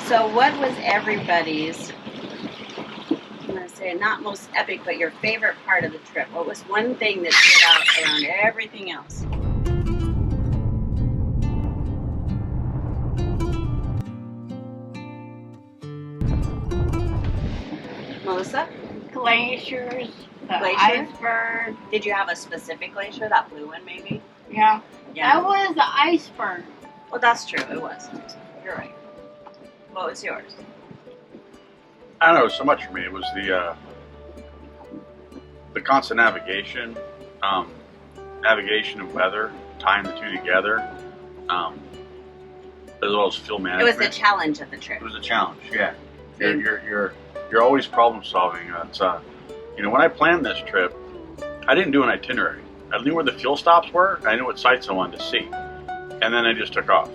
So what was everybody's, I'm going to say not most epic, but your favorite part of the trip? What was one thing that stood out around everything else? Melissa? Glaciers, the Glacier? iceberg. Did you have a specific glacier? That blue one, maybe? Yeah. Yeah. That was the iceberg. Well, that's true. It was. You're right. What was yours? I don't know, so much for me. It was the constant navigation, navigation and weather, tying the two together, as well as fuel It management. was the challenge of the trip. It was a challenge, yeah. You're always problem solving. It's when I planned this trip, I didn't do an itinerary. I knew where the fuel stops were. I knew what sites I wanted to see, and then I just took off.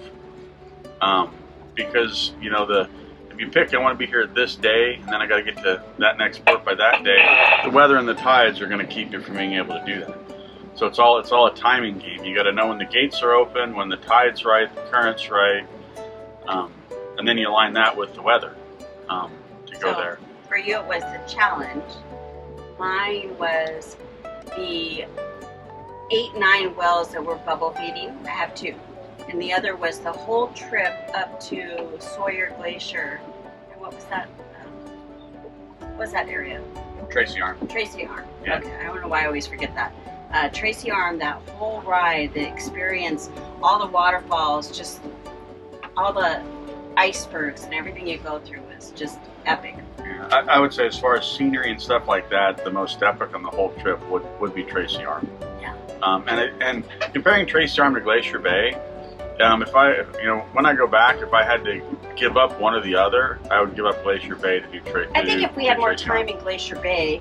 Because if you pick, I want to be here at this day, and then I got to get to that next port by that day. The weather and the tides are going to keep you from being able to do that. So it's all a timing game. You got to know when the gates are open, when the tide's right, the current's right, and then you align that with the weather to go there. For you, it was the challenge. Mine was the 8-9 wells that were bubble feeding. I have 2. And the other was the whole trip up to Sawyer Glacier. And what was that? What was that area? Tracy Arm. Tracy Arm. Yeah. Okay, I don't know why I always forget that. Tracy Arm, that whole ride, the experience, all the waterfalls, just all the icebergs and everything you go through was just epic. Yeah, I would say as far as scenery and stuff like that, the most epic on the whole trip would be Tracy Arm. Yeah. And comparing Tracy Arm to Glacier Bay, when I go back, if I had to give up one or the other, I would give up Glacier Bay to do Tracy. I think if we had more time in Glacier Bay,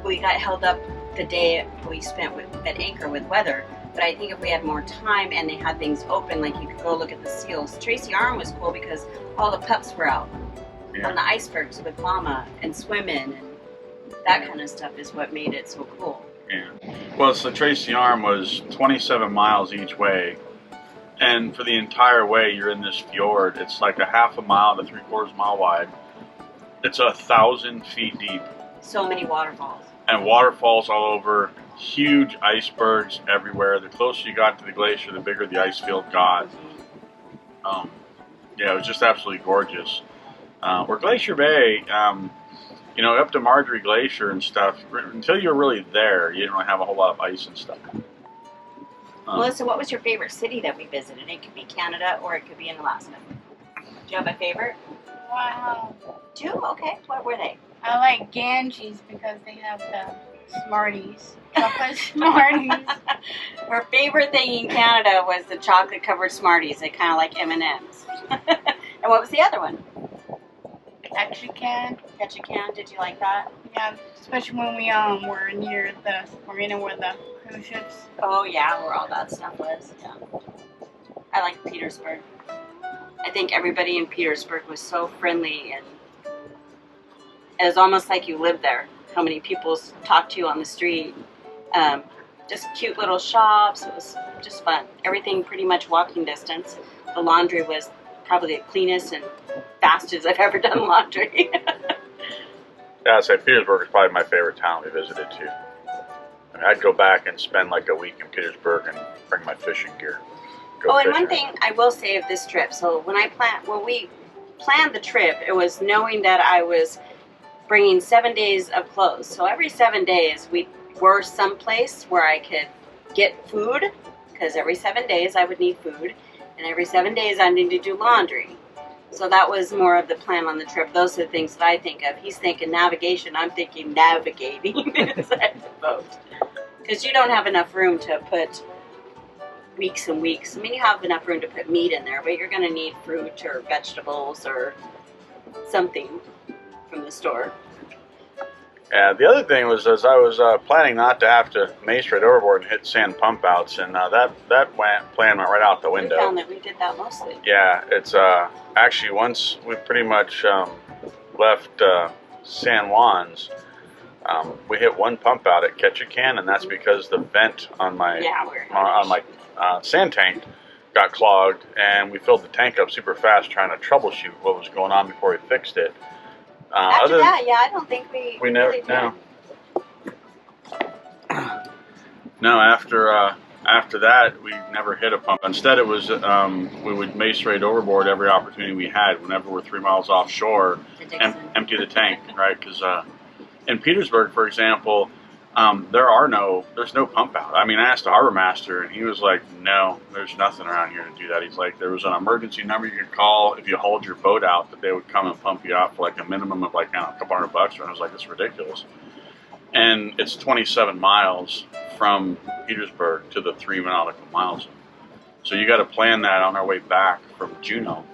we got held up the day we spent at anchor with weather. But I think if we had more time and they had things open, like you could go look at the seals. Tracy Arm was cool because all the pups were out on the icebergs with Mama and swimming, and that kind of stuff is what made it so cool. Yeah. Well, so Tracy Arm was 27 miles each way. And for the entire way, you're in this fjord. It's like a half a mile to 3/4 mile wide. It's 1,000 feet deep. So many waterfalls. And waterfalls all over. Huge icebergs everywhere. The closer you got to the glacier, the bigger the ice field got. It was just absolutely gorgeous. Where Glacier Bay, up to Marjorie Glacier and stuff, until you're really there, you didn't really have a whole lot of ice and stuff. Melissa, what was your favorite city that we visited? It could be Canada or it could be in Alaska. Do you have a favorite? Wow. 2? Okay. What were they? I like Ganges because they have the Smarties. Chocolate Smarties. Her favorite thing in Canada was the chocolate-covered Smarties. They kind of like M&Ms. And what was the other one? Ketchikan. Ketchikan. Did you like that? Yeah, especially when we were near the marina where the cruise ships. Oh yeah, where all that stuff was. Yeah. I like Petersburg. I think everybody in Petersburg was so friendly, and it was almost like you lived there. How many people talked to you on the street. Just cute little shops. It was just fun. Everything pretty much walking distance. The laundry was probably the cleanest and fastest I've ever done laundry. Yeah, I'd say Petersburg is probably my favorite town we visited too. I mean, I'd go back and spend like a week in Petersburg and bring my fishing gear. And one thing I will say of this trip, so when we planned the trip, it was knowing that I was bringing 7 days of clothes. So every 7 days we were someplace where I could get food, because every 7 days I would need food, and every 7 days I needed to do laundry. So that was more of the plan on the trip. Those are the things that I think of. He's thinking navigation. I'm thinking navigating inside the boat. Because you don't have enough room to put weeks and weeks. I mean, you have enough room to put meat in there, but you're going to need fruit or vegetables or something from the store. Yeah, the other thing was, as I was planning not to have to mace right overboard and hit sand pump outs, and that plan went right out the window. We found that we did that mostly. Yeah, it's actually once we pretty much left San Juan's, we hit one pump out at Ketchikan, and that's because the vent on my sand tank got clogged, and we filled the tank up super fast trying to troubleshoot what was going on before we fixed it. After that, yeah, I don't think we never really did. No, after that, we never hit a pump. Instead, it was we would macerate overboard every opportunity we had. Whenever we're 3 miles offshore, empty the tank, right? Because in Petersburg, for example, there's no pump out. I mean, I asked the harbor master, and he was like, "No, there's nothing around here to do that." He's like, "There was an emergency number you could call if you hauled your boat out, that they would come and pump you out for like a minimum of like a couple $100." And I was like, "It's ridiculous." And it's 27 miles from Petersburg to the 3 nautical mile zone. So you got to plan that on our way back from Juneau.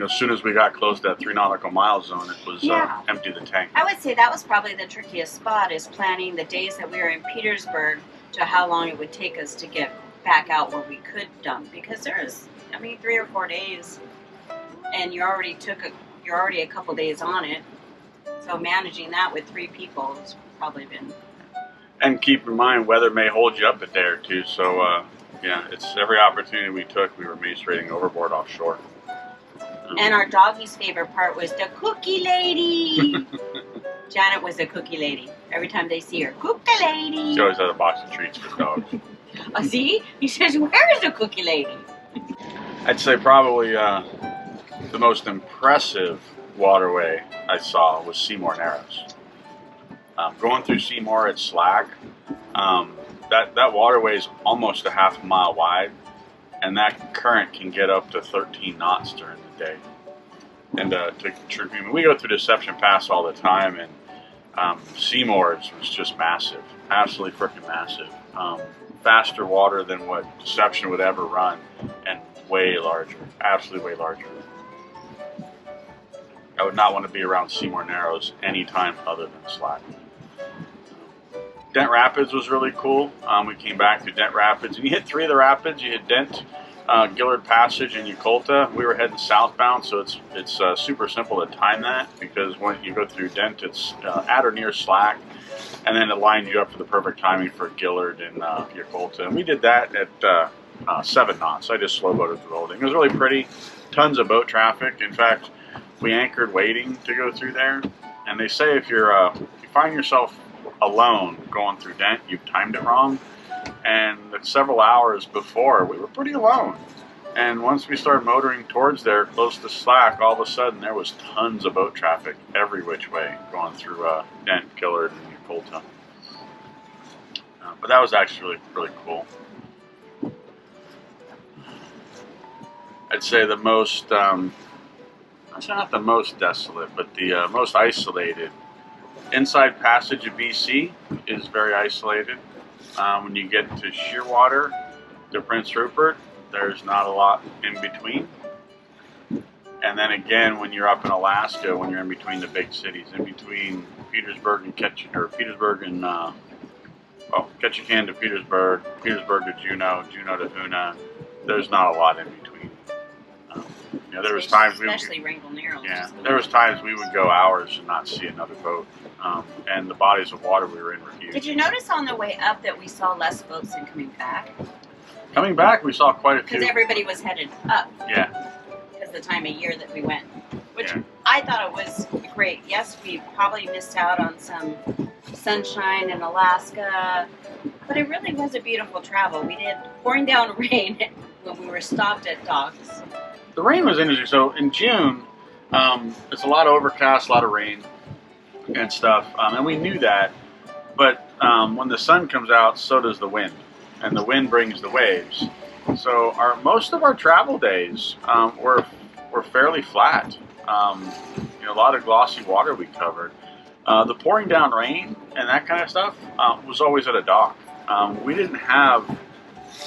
As soon as we got close to that 3 nautical mile zone, it was empty the tank. I would say that was probably the trickiest spot, is planning the days that we were in Petersburg to how long it would take us to get back out where we could dump. Because there's, 3 or 4 days, and you're already a couple days on it. So managing that with 3 people has probably been. And keep in mind, weather may hold you up a day or two. So it's every opportunity we took, we were macerating overboard offshore. And our doggy's favorite part was the cookie lady. Janet was a cookie lady. Every time they see her, cookie lady. She always had a box of treats for dogs. Oh, see? He says, "Where is the cookie lady?" I'd say probably the most impressive waterway I saw was Seymour Narrows. Going through Seymour, it's slack. That waterway is almost a half a mile wide, and that current can get up to 13 knots during the day. And we go through Deception Pass all the time, and Seymour's was just massive, absolutely freaking massive. Faster water than what Deception would ever run, and way larger, absolutely way larger. I would not want to be around Seymour Narrows anytime other than slack. Dent Rapids was really cool. We came back to Dent Rapids, and you hit 3 of the rapids. You hit Dent, Gillard Passage, and Ucolta. We were heading southbound, so it's super simple to time that, because when you go through Dent, it's at or near slack, and then it lined you up for the perfect timing for Gillard and Ucolta. And we did that at 7 knots. I just slow boated through the whole thing. It was really pretty. Tons of boat traffic. In fact, we anchored waiting to go through there, and they say if you find yourself alone going through Dent, you've timed it wrong. And several hours before, we were pretty alone. And once we started motoring towards there, close to slack, all of a sudden there was tons of boat traffic every which way going through Dent, Gillard, and Ucolta. But that was actually really, really cool. I'd say the most, not the most desolate, but the most isolated. Inside Passage of BC is very isolated. When you get to Shearwater to Prince Rupert, there's not a lot in between. And then again, when you're up in Alaska, when you're in between the big cities, in between Petersburg and Ketchikan to Petersburg, Petersburg to Juneau, Juneau to Hoonah, there's not a lot in between. There was times especially Wrangell Narrows. Yeah, there was times we would go hours and not see another boat, and the bodies of water we were in were huge. Did you notice on the way up that we saw less boats than coming back? Coming back, we saw quite a few. Because everybody was headed up. Yeah. Because the time of year that we went, which Yeah. I thought it was great. Yes, we probably missed out on some sunshine in Alaska, but it really was a beautiful travel. We did pouring down rain when we were stopped at docks. The rain was interesting. So in June, it's a lot of overcast, a lot of rain and stuff, and we knew that. But when the sun comes out, so does the wind, and the wind brings the waves. So most of our travel days were fairly flat. A lot of glossy water we covered. The pouring down rain and that kind of stuff was always at a dock. We didn't have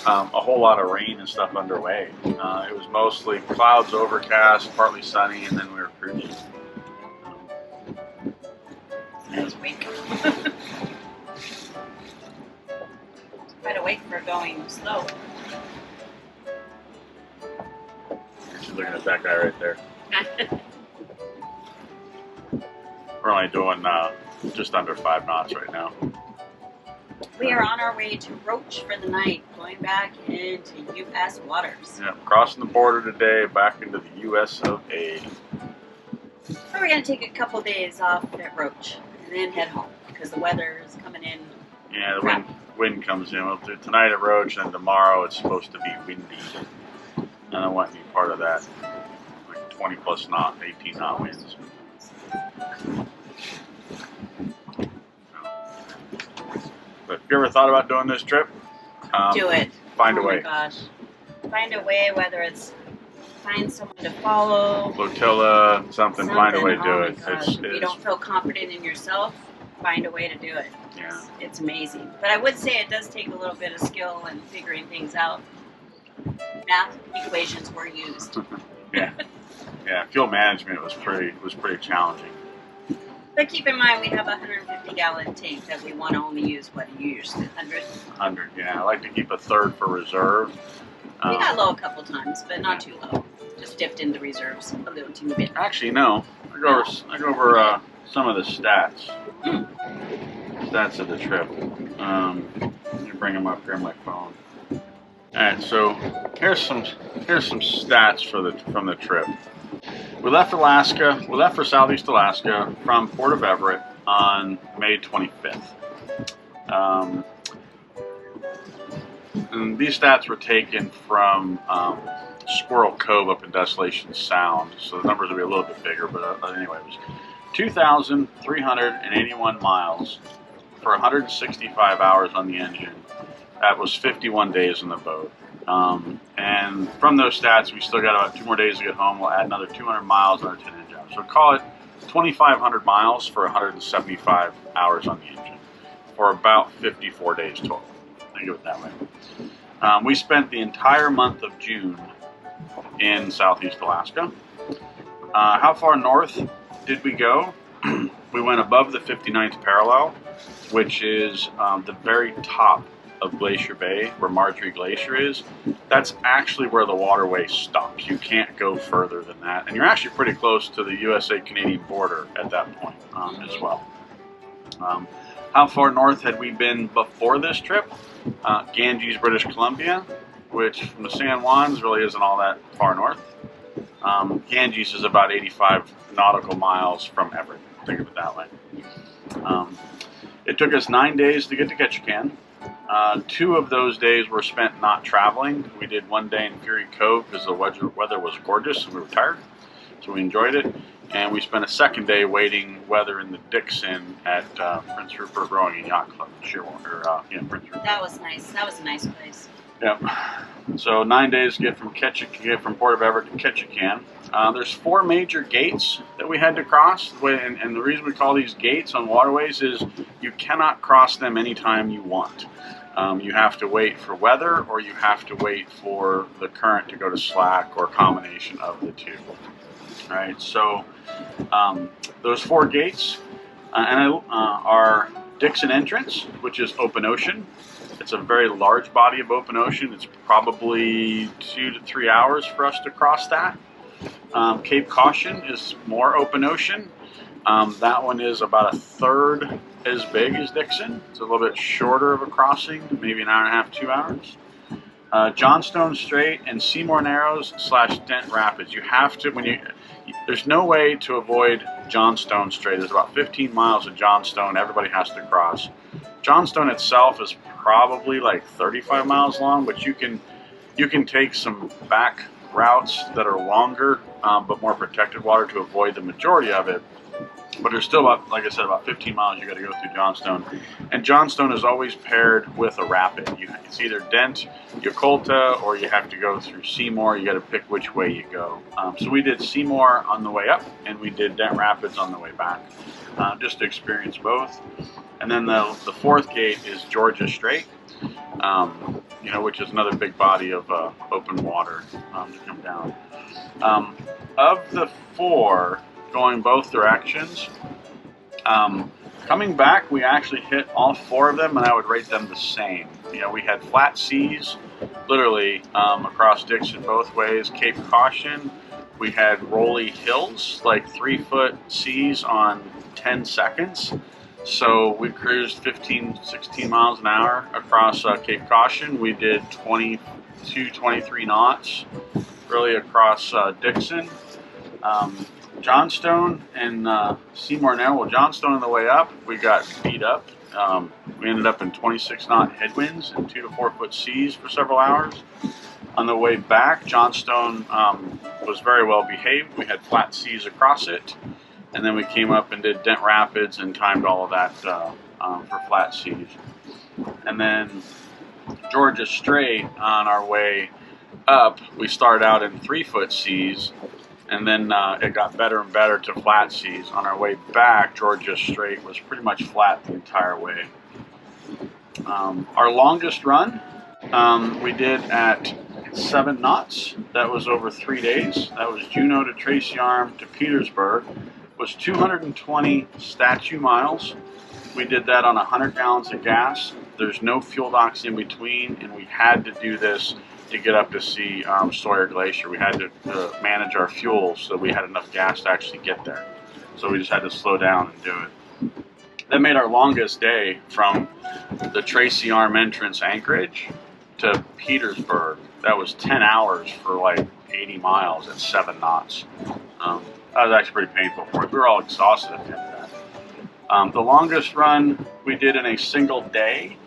a whole lot of rain and stuff underway. It was mostly clouds, overcast, partly sunny, and then we were cruising. Nice week. Quite awake for going slow. She's looking at that guy right there. We're only doing just under 5 knots right now. We are on our way to Roach for the night, going back into U.S. waters. Yeah, crossing the border today, back into the U.S. of A. So we're going to take a couple days off at Roach and then head home because the weather is coming in. Yeah, the wind comes in. We'll do tonight at Roach, and tomorrow it's supposed to be windy. And I don't want any part of that. Like 20 plus knot, 18 knot winds. But if you ever thought about doing this trip, Do it. Find a Oh way. my gosh. Find a way, whether it's find someone to follow. Flotilla, something, find a way to do Oh it. my gosh. If you don't feel confident in yourself, find a way to do it. Yeah. It's amazing. But I would say it does take a little bit of skill and figuring things out. Math equations were used. Yeah. Yeah, fuel management was pretty challenging. But keep in mind, we have a 150-gallon tank that we want to only use, what do you use, 100? 100, yeah. I like to keep a third for reserve. We got low a couple times, but not too low. Just dipped into reserves a little too bit. Actually, no. I go over some of the stats. Stats of the trip. Let me bring them up here on my phone. All right, so here's some stats from the trip. We left Alaska. We left for Southeast Alaska from Port of Everett on May 25th. And these stats were taken from Squirrel Cove up in Desolation Sound, so the numbers will be a little bit bigger. But anyway, it was 2,381 miles for 165 hours on the engine. That was 51 days in the boat. And from those stats, we still got about 2 more days to get home. We'll add another 200 miles, another 10 engine hours. So call it 2,500 miles for 175 hours on the engine for about 54 days total. Think of it that way. We spent the entire month of June in Southeast Alaska. How far north did we go? We went above the 59th parallel, which is the very top of Glacier Bay, where Marjorie Glacier is. That's actually where the waterway stops. You can't go further than that. And you're actually pretty close to the USA-Canadian border at that point as well. How far north had we been before this trip? Ganges, British Columbia, which from the San Juans really isn't all that far north. Ganges is about 85 nautical miles from Everett. Think of it that way. It took us 9 days to get to Ketchikan. 2 of those days were spent not traveling. We did 1 day in Fury Cove because the weather was gorgeous and we were tired, so we enjoyed it. And we spent a 2nd day waiting weather in the Dixon at Prince Rupert Rowing and Yacht Club in Shearwater. Prince Rupert. That was nice. That was a nice place. Yep. So 9 days to get from Port of Everett to Ketchikan. There's 4 major gates that we had to cross, and the reason we call these gates on waterways is you cannot cross them anytime you want. You have to wait for weather, or you have to wait for the current to go to slack, or a combination of the two. All right. So those 4 gates are Dixon Entrance, which is open ocean. It's a very large body of open ocean. It's probably 2 to 3 hours for us to cross that. Cape Caution is more open ocean. That one is about 1/3 as big as Dixon. It's a little bit shorter of a crossing, maybe 1.5 hours, 2 hours. Johnstone Strait and Seymour Narrows / Dent Rapids. You have to, there's no way to avoid Johnstone Strait. There's about 15 miles of Johnstone everybody has to cross. Johnstone itself is probably like 35 miles long, but you can take some back routes that are longer but more protected water to avoid the majority of it. But there's still about, like I said, about 15 miles you got to go through Johnstone. And Johnstone is always paired with a rapid. It's either Dent, Yakolta, or you have to go through Seymour. You got to pick which way you go. So we did Seymour on the way up, and we did Dent Rapids on the way back, just to experience both. And then the 4th gate is Georgia Strait, which is another big body of open water to come down. Of the 4 going both directions, coming back, we actually hit all 4 of them, and I would rate them the same. We had flat seas, literally across Dixon both ways. Cape Caution, we had rolly hills, like 3-foot seas on 10 seconds. So we cruised 15, 16 miles an hour across Cape Caution. We did 22, 23 knots really across Dixon. Johnstone and Seymour now. Well, Johnstone on the way up, we got beat up. We ended up in 26 knot headwinds and 2 to 4 foot seas for several hours. On the way back, Johnstone was very well behaved. We had flat seas across it. And then we came up and did Dent Rapids and timed all of that for flat seas. And then Georgia Strait on our way up, we started out in 3 foot seas, and then it got better and better to flat seas. On our way back, Georgia Strait was pretty much flat the entire way. Our longest run we did at 7 knots. That was over 3 days. That was Juneau to Tracy Arm to Petersburg. Was 220 statute miles. We did that on 100 gallons of gas. There's no fuel docks in between, and we had to do this to get up to see Sawyer Glacier. We had to manage our fuel so we had enough gas to actually get there. So we just had to slow down and do it. That made our longest day from the Tracy Arm entrance Anchorage to Petersburg. That was 10 hours for like 80 miles at 7 knots. That was actually pretty painful for us. We were all exhausted at the end of that. The longest run we did in a single day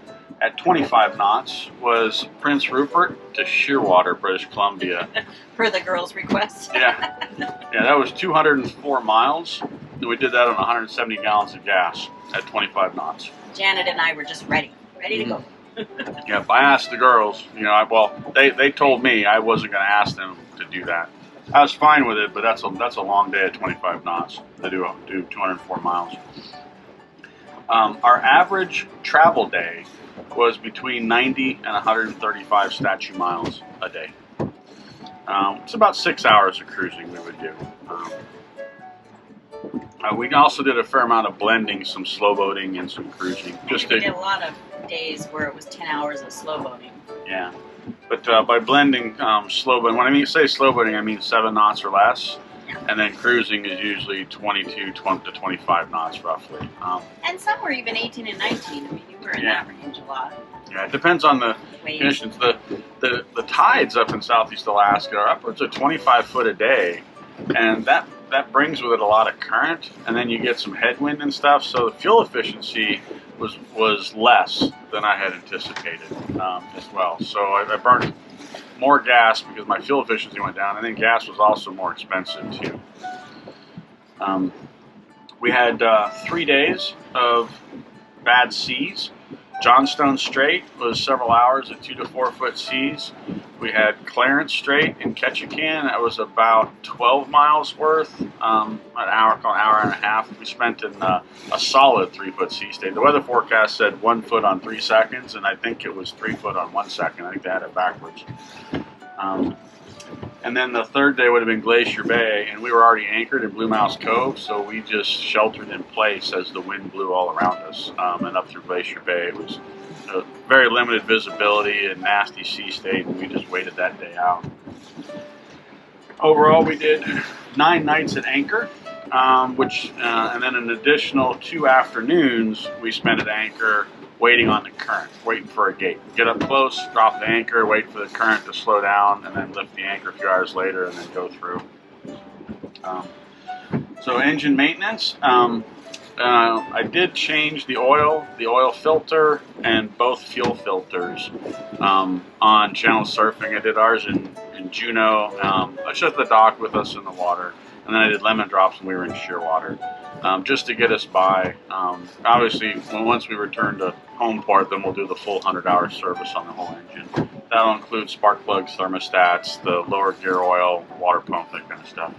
at 25 knots was Prince Rupert to Shearwater, British Columbia. Per the girls' request. Yeah, that was 204 miles. And we did that on 170 gallons of gas at 25 knots. Janet and I were just ready to go. Yeah, I asked the girls, they told me I wasn't going to ask them to do that. I was fine with it, but that's a long day at 25 knots to do 204 miles. Our average travel day was between 90 and 135 statute miles a day. It's about 6 hours of cruising we would do. We also did a fair amount of blending, some slow boating and some cruising. We did a lot of days where it was 10 hours of slow boating. Yeah, but by blending slow boating, when I say slow boating, I mean 7 knots or less. Yeah. And then cruising is usually 22 to 25 knots roughly. And some were even 18 and 19. I mean, you were in that range a lot. Yeah, it depends on the conditions. The tides up in Southeast Alaska are upwards of 25 foot a day, and that brings with it a lot of current, and then you get some headwind and stuff. So the fuel efficiency was less than I had anticipated as well. So I burned more gas because my fuel efficiency went down, and then gas was also more expensive too. We had 3 days of bad seas. Johnstone Strait was several hours at 2 to 4 foot seas. We had Clarence Strait in Ketchikan. That was about 12 miles worth, an hour and a half. We spent in a solid 3 foot sea state. The weather forecast said 1 foot on 3 seconds, and I think it was 3 foot on 1 second. I think they had it backwards. And then the third day would have been Glacier Bay, and we were already anchored in Blue Mouse Cove, so we just sheltered in place as the wind blew all around us. And up through Glacier Bay, it was very limited visibility and nasty sea state, and we just waited that day out. Overall, we did 9 nights at anchor, and then an additional 2 afternoons we spent at anchor waiting on the current, waiting for a gate. Get up close, drop the anchor, wait for the current to slow down, and then lift the anchor a few hours later and then go through. So engine maintenance, I did change the oil filter, and both fuel filters on Channel Surfing. I did ours in Juneau. I shut the dock with us in the water, and then I did lemon drops when we were in Shearwater, just to get us by. Obviously, once we return to home port, then we'll do the full 100-hour service on the whole engine. That'll include spark plugs, thermostats, the lower gear oil, water pump, that kind of stuff.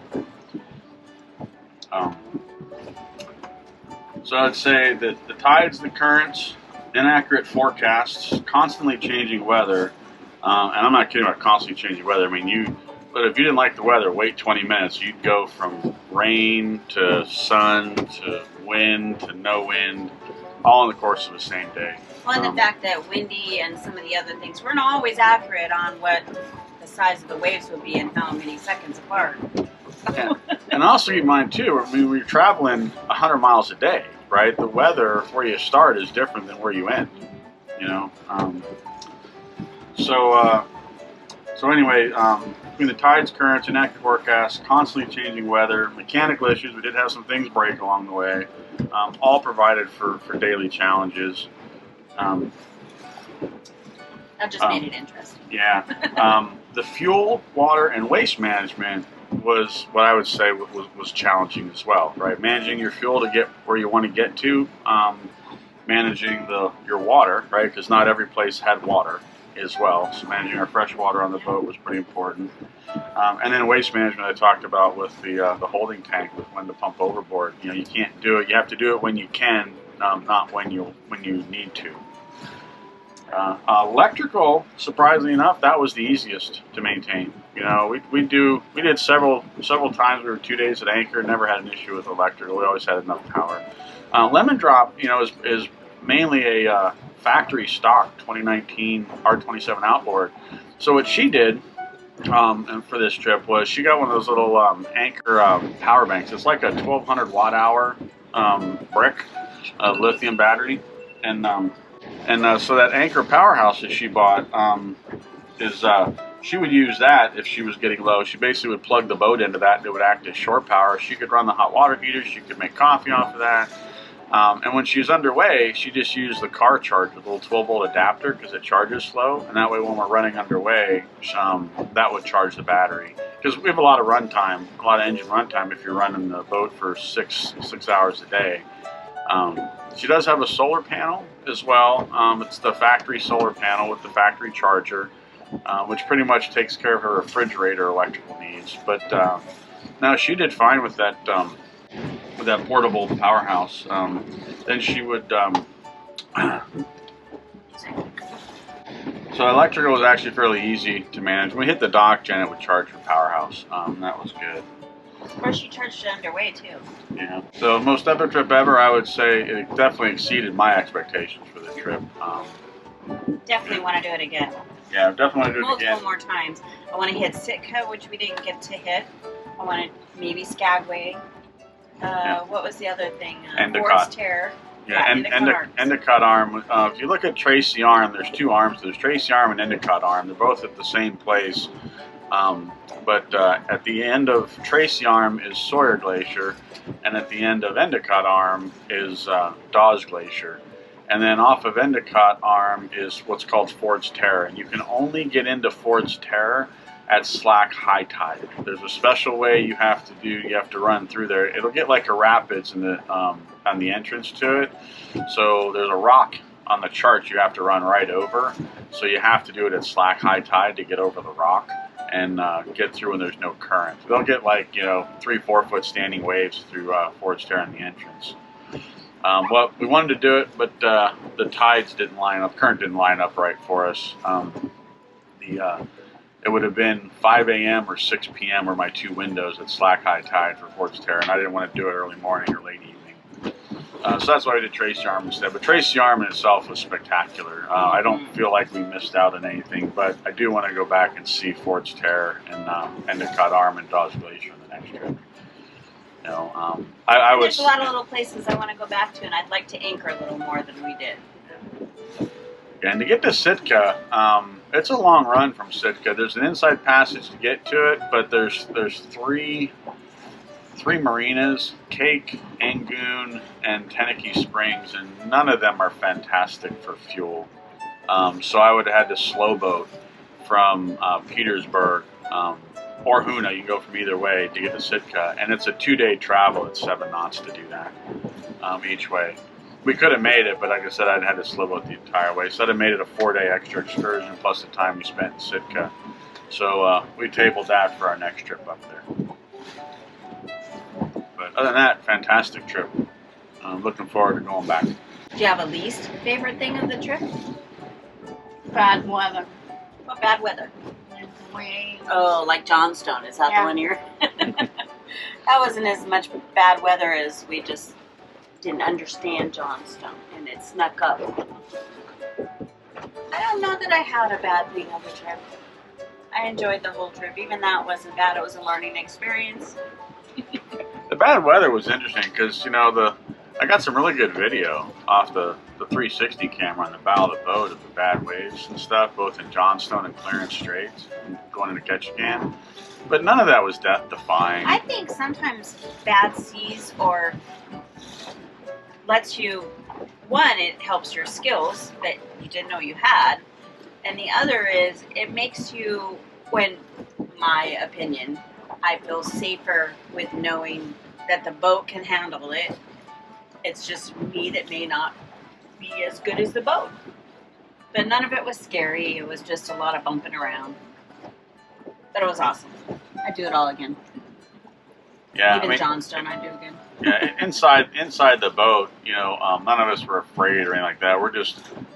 So I'd say that the tides, the currents, inaccurate forecasts, constantly changing weather, and I'm not kidding about constantly changing weather. I mean, but if you didn't like the weather, wait 20 minutes. You'd go from rain to sun to wind to no wind, all in the course of the same day. Well, and the fact that windy and some of the other things weren't always accurate on what the size of the waves would be and how many seconds apart. Yeah. And also keep in mind too, I mean, we're traveling 100 miles a day. right? The weather where you start is different than where you end. You know. So anyway, between the tides, currents, inactive forecasts, constantly changing weather, mechanical issues, we did have some things break along the way, all provided for daily challenges. That just made it interesting. Yeah. The fuel, water, and waste management was what I would say was challenging as well, right? Managing your fuel to get where you want to get to, managing your water, right? Because not every place had water as well. So managing our fresh water on the boat was pretty important. And then waste management I talked about with the holding tank, with when to pump overboard. You know, you can't do it. You have to do it when you can, not when you need to. Electrical, surprisingly enough, that was the easiest to maintain. You know, we did several times. We were 2 days at anchor, never had an issue with electrical. We always had enough power. Lemon Drop, you know, is mainly a factory stock 2019 R27 outboard. So what she did, and for this trip, was she got one of those little anchor power banks. It's like a 1200 watt hour brick lithium battery, and so that anchor powerhouse that she bought she would use that if she was getting low. She basically would plug the boat into that, and it would act as shore power. She could run the hot water heater. She could make coffee off of that. And when she was underway, she just used the car charge with a little 12-volt adapter because it charges slow. And that way, when we're running underway, that would charge the battery. Because we have a lot of run time, a lot of engine run time if you're running the boat for six hours a day. She does have a solar panel as well. It's the factory solar panel with the factory charger, which pretty much takes care of her refrigerator electrical needs. But now she did fine with that portable powerhouse. Then she would. So electrical was actually fairly easy to manage. When we hit the dock, Janet would charge her powerhouse. That was good. Of course, she charged it underway too. Yeah. So most epic trip ever, I would say it definitely exceeded my expectations for the trip. Definitely want to do it again. Yeah, definitely want to do it again. Multiple more times. I want to hit Sitka, which we didn't get to hit. I want to maybe Skagway. What was the other thing? Ford's Terror. Yeah, Endicott Arm. If you look at Tracy Arm, there's two arms. There's Tracy Arm and Endicott Arm. They're both at the same place. But at the end of Tracy Arm is Sawyer Glacier, and at the end of Endicott Arm is Dawes Glacier. And then off of Endicott Arm is what's called Ford's Terror. And you can only get into Ford's Terror at slack high tide. There's a special way you have to run through there. It'll get like a rapids in the on the entrance to it. So there's a rock on the chart you have to run right over. So you have to do it at slack high tide to get over the rock and get through when there's no current. They'll get like 3-4 foot standing waves through Ford's Terror in the entrance. Well, we wanted to do it, but the tides didn't line up. Current didn't line up right for us. It would have been 5 a.m. or 6 p.m. were my two windows at slack high tide for Ford's Terror, and I didn't want to do it early morning or late evening. So that's why we did Tracy Arm instead. But Tracy Arm in itself was spectacular. I don't feel like we missed out on anything, but I do want to go back and see Ford's Terror and Endicott Arm and Dawes Glacier in the next trip. There's a lot of little places I want to go back to, and I'd like to anchor a little more than we did. And to get to Sitka, it's a long run from Sitka. There's an inside passage to get to it, but there's three marinas, Cake, Angoon, and Teneke Springs, and none of them are fantastic for fuel. So I would have had to slow boat from Petersburg or Hoona. You can go from either way to get to Sitka, and it's a 2-day travel. It's 7 knots to do that each way. We could have made it, but like I said, I'd had to slow boat the entire way. So I'd have made it a 4-day extra excursion plus the time we spent in Sitka. So we tabled that for our next trip up there. But other than that, fantastic trip. I'm looking forward to going back. Do you have a least favorite thing of the trip? Bad weather. What bad weather? There's waves. Oh, like Johnstone. Is that the one you're... That wasn't as much bad weather as we just didn't understand Johnstone, and it snuck up. I don't know that I had a bad thing of the trip. I enjoyed the whole trip. Even that wasn't bad. It was a learning experience. The bad weather was interesting because, I got some really good video off the 360 camera on the bow of the boat of the bad waves and stuff, both in Johnstone and Clarence Straits, and going into Ketchikan. But none of that was death-defying. I think sometimes bad seas or lets you, one, it helps your skills that you didn't know you had, and the other is it makes you, when, my opinion, I feel safer with knowing that the boat can handle it. It's just me that may not be as good as the boat. But none of it was scary. It was just a lot of bumping around. But it was awesome. I'd do it all again. Yeah, Even Johnstone, I'd do again. Yeah, inside the boat, you know, none of us were afraid or anything like that.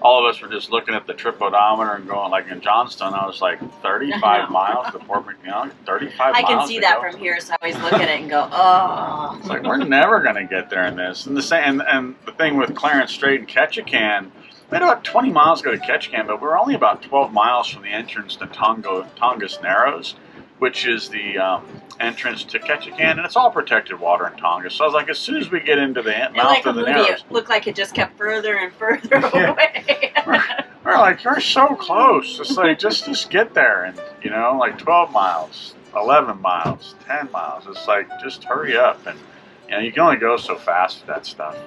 All of us were just looking at the trip odometer and going, like in Johnstone, I was like 35 miles to Port McNeil, 35 miles. I can see that from here, so I always look at it and go, oh. It's like, we're never going to get there in this. And the thing with Clarence Strait and Ketchikan, we had about 20 miles to go to Ketchikan, but we were only about 12 miles from the entrance to Tongass Narrows, which is the entrance to Ketchikan, and it's all protected water in Tongass. So I was like, as soon as we get into the mouth of the Narrows, it looked like it just kept further and further away. we're like, you're so close. It's like, just get there, and you know, like 12 miles, 11 miles, 10 miles. It's like, just hurry up, and you know, you can only go so fast with that stuff.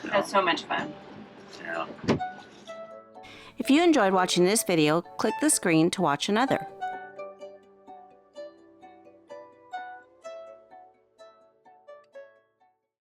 You know? That's so much fun. Yeah. If you enjoyed watching this video, click the screen to watch another.